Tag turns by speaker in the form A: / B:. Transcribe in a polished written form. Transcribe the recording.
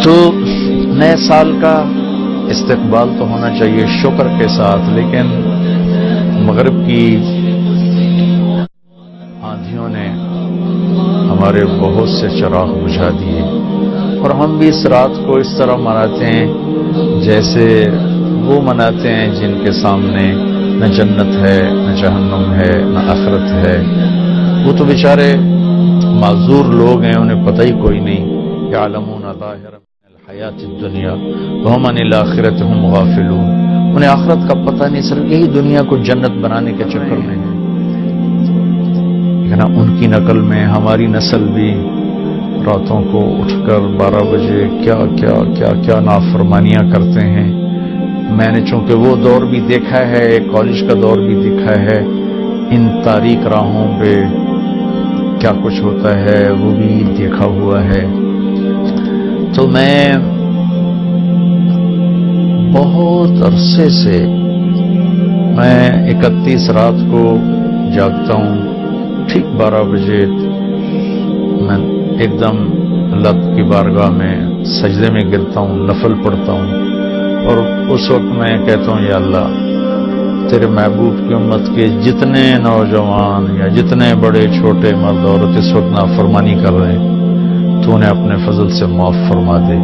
A: تو نئے سال کا استقبال تو ہونا چاہیے شکر کے ساتھ، لیکن مغرب کی آندھیوں نے ہمارے بہت سے چراغ بجھا دیے، اور ہم بھی اس رات کو اس طرح مناتے ہیں جیسے وہ مناتے ہیں جن کے سامنے نہ جنت ہے، نہ جہنم ہے، نہ آخرت ہے۔ وہ تو بیچارے معذور لوگ ہیں، انہیں پتہ ہی کوئی نہیں۔ یعلمون ظاہرا من الحیات الدنیا وہم عن الآخرۃ ہم غافلون۔ انہیں آخرت کا پتہ نہیں، صرف یہی دنیا کو جنت بنانے کے چکر میں ہے۔ لیکن ان کی نقل میں ہماری نسل بھی راتوں کو اٹھ کر 12 بجے کیا کیا کیا کیا نافرمانیاں کرتے ہیں۔ میں نے چونکہ وہ دور بھی دیکھا ہے، کالج کا دور بھی دیکھا ہے، ان تاریک راہوں پہ کیا کچھ ہوتا ہے وہ بھی دیکھا ہوا ہے۔ تو میں بہت عرصے سے، میں 31 رات کو جاگتا ہوں، ٹھیک 12 بجے میں ایک دم اللہ کی بارگاہ میں سجدے میں گرتا ہوں، نفل پڑھتا ہوں، اور اس وقت میں کہتا ہوں یا اللہ، تیرے محبوب کی امت کے جتنے نوجوان یا جتنے بڑے چھوٹے مرد عورت اس وقت نافرمانی کر رہے ہیں، تو انہیں اپنے فضل سے معاف فرما دے۔